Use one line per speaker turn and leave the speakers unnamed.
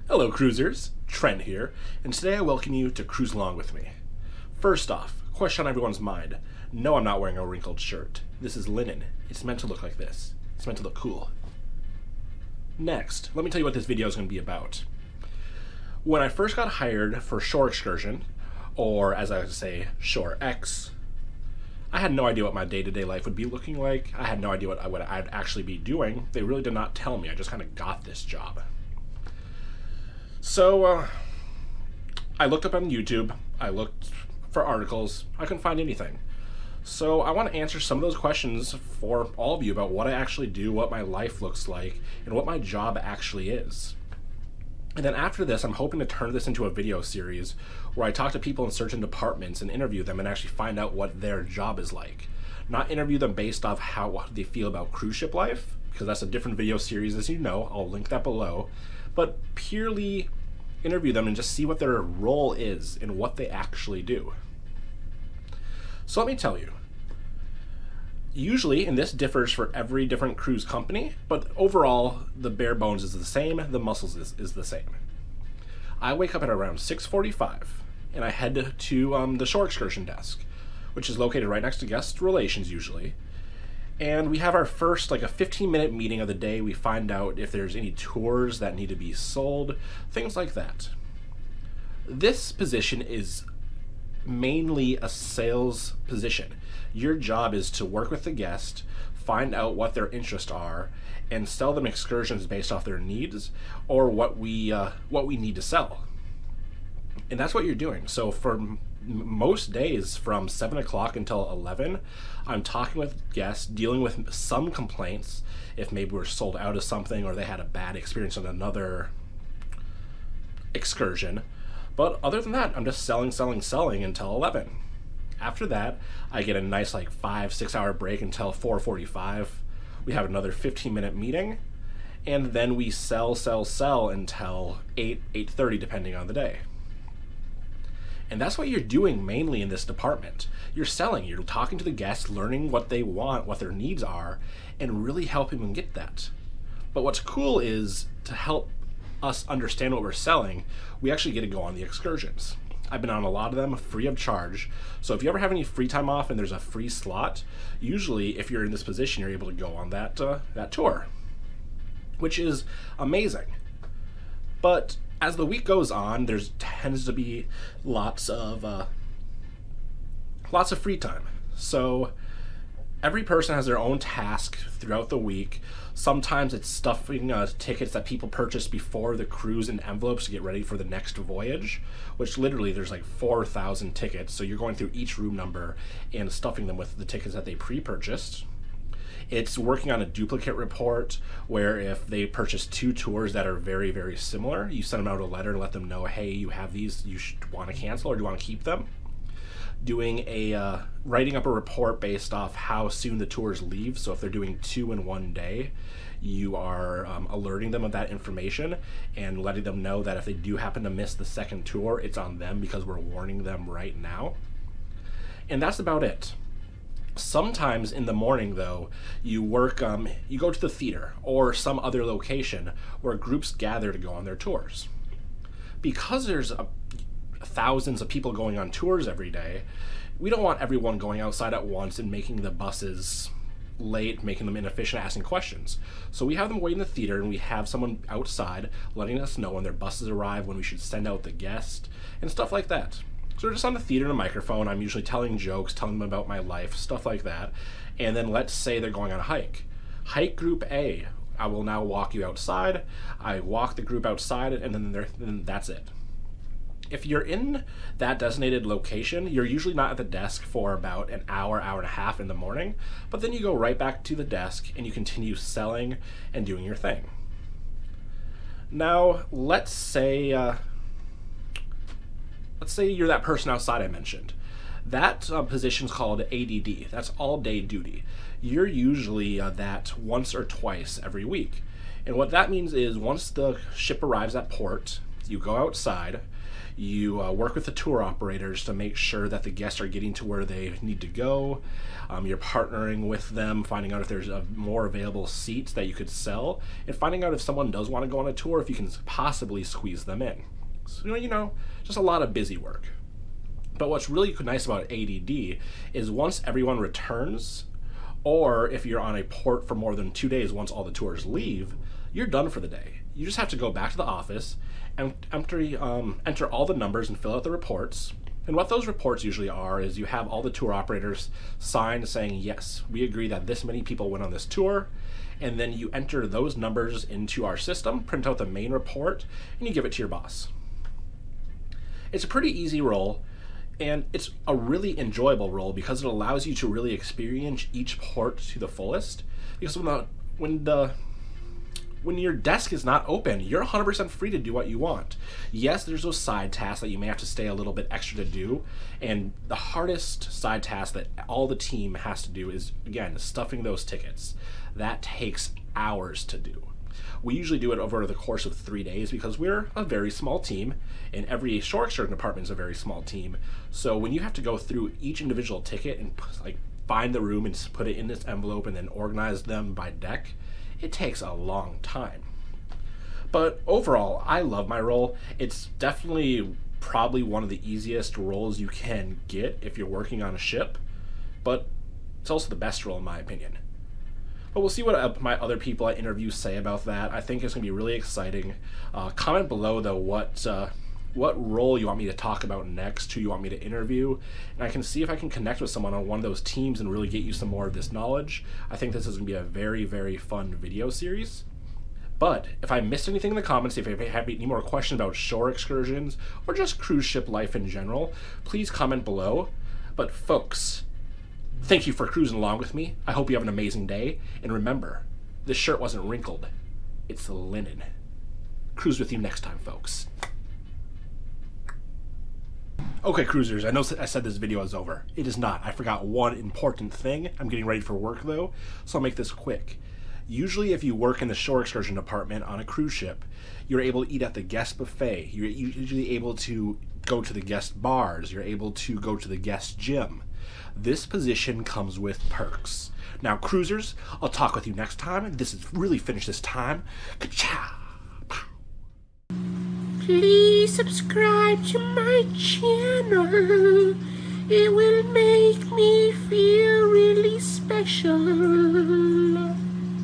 Hello cruisers, Trent here, and today I welcome you to cruise along with me. First off, question on everyone's mind. No, I'm not wearing a wrinkled shirt. This is linen. It's meant to look like this. It's meant to look cool. Next, let me tell you what this video is going to be about. When I first got hired for Shore Excursion, or as I like to say, Shore X, I had no idea what my day-to-day life would be looking like. I had no idea what I'd actually be doing. They really did not tell me. I just kind of got this job. So, I looked up on YouTube, I looked for articles, I couldn't find anything. So I want to answer some of those questions for all of you about what I actually do, what my life looks like, and what my job actually is. And then after this, I'm hoping to turn this into a video series where I talk to people in certain departments and interview them and actually find out what their job is like. Not interview them based off how they feel about cruise ship life, because that's a different video series, as you know. I'll link that below. But purely interview them and just see what their role is and what they actually do. So let me tell you. Usually, and this differs for every different cruise company, but overall, the bare bones is the same, the muscles is the same. I wake up at around 6:45, and I head to the Shore Excursion desk, which is located right next to guest relations usually. And we have our first, a 15-minute meeting of the day. We find out if there's any tours that need to be sold, things like that. This position is mainly a sales position. Your job is to work with the guest, find out what their interests are, and sell them excursions based off their needs or what we need to sell. And that's what you're doing. So for most days from 7 o'clock until 11, I'm talking with guests, dealing with some complaints, if maybe we're sold out of something or they had a bad experience on another excursion. But other than that, I'm just selling until 11. After that, I get a nice 5-6 hour break until 4:45. We have another 15-minute meeting, and then we sell until 8:30 depending on the day. And that's what you're doing mainly in this department. You're selling, you're talking to the guests, learning what they want, what their needs are, and really helping them get that. But what's cool is to help us understand what we're selling, we actually get to go on the excursions. I've been on a lot of them free of charge. So if you ever have any free time off and there's a free slot, usually if you're in this position, you're able to go on that tour, which is amazing. But as the week goes on, there tends to be lots of free time. So every person has their own task throughout the week. Sometimes it's stuffing tickets that people purchase before the cruise in envelopes to get ready for the next voyage, which literally there's 4,000 tickets. So you're going through each room number and stuffing them with the tickets that they pre-purchased. It's working on a duplicate report where if they purchase 2 tours that are very, very similar, you send them out a letter and let them know, hey, you have these, you should want to cancel or do you want to keep them? Writing up a report based off how soon the tours leave. So if they're doing 2 in one day, you are alerting them of that information and letting them know that if they do happen to miss the second tour, it's on them because we're warning them right now. And that's about it. Sometimes in the morning, though, you go to the theater or some other location where groups gather to go on their tours. Because there's thousands of people going on tours every day, we don't want everyone going outside at once and making the buses late, making them inefficient, asking questions. So we have them wait in the theater and we have someone outside letting us know when their buses arrive, when we should send out the guest, and stuff like that. So we're just on the theater and a microphone. I'm usually telling jokes, telling them about my life, stuff like that. And then let's say they're going on a hike. Hike group A, I will now walk you outside. I walk the group outside and then that's it. If you're in that designated location, you're usually not at the desk for about an hour and a half in the morning, but then you go right back to the desk and you continue selling and doing your thing. Now, let's say you're that person outside I mentioned. That position's called ADD. That's all day duty. You're usually that once or twice every week. And what that means is once the ship arrives at port, You go outside, you work with the tour operators to make sure that the guests are getting to where they need to go. You're partnering with them, finding out if there's more available seats that you could sell, and finding out if someone does want to go on a tour, if you can possibly squeeze them in. So, just a lot of busy work. But what's really nice about ADD is once everyone returns, or if you're on a port for more than 2 days, once all the tours leave, you're done for the day. You just have to go back to the office and enter all the numbers and fill out the reports. And what those reports usually are is you have all the tour operators sign saying, yes, we agree that this many people went on this tour. And then you enter those numbers into our system, print out the main report, and you give it to your boss. It's a pretty easy role. And it's a really enjoyable role because it allows you to really experience each port to the fullest. Because when your desk is not open, you're 100% free to do what you want. Yes, there's those side tasks that you may have to stay a little bit extra to do. And the hardest side task that all the team has to do is, again, stuffing those tickets. That takes hours to do. We usually do it over the course of 3 days because we're a very small team, and every shore excursion department is a very small team. So when you have to go through each individual ticket and find the room and put it in this envelope and then organize them by deck, it takes a long time. But overall, I love my role. It's definitely probably one of the easiest roles you can get if you're working on a ship, but it's also the best role in my opinion. But we'll see what my other people I interview say about that. I think it's going to be really exciting. Comment below, though, what role you want me to talk about next, who you want me to interview, and I can see if I can connect with someone on one of those teams and really get you some more of this knowledge. I think this is going to be a very, very fun video series. But if I missed anything in the comments, if you have any more questions about shore excursions or just cruise ship life in general, please comment below. But folks, thank you for cruising along with me. I hope you have an amazing day. And remember, this shirt wasn't wrinkled. It's linen. Cruise with you next time, folks. Okay, cruisers, I know I said this video is over. It is not. I forgot one important thing. I'm getting ready for work, though, so I'll make this quick. Usually, if you work in the shore excursion department on a cruise ship, you're able to eat at the guest buffet. You're usually able to go to the guest bars. You're able to go to the guest gym. This position comes with perks. Now, cruisers, I'll talk with you next time. This is really finished this time. Ka-chow!
Please subscribe to my channel. It will make me feel really special.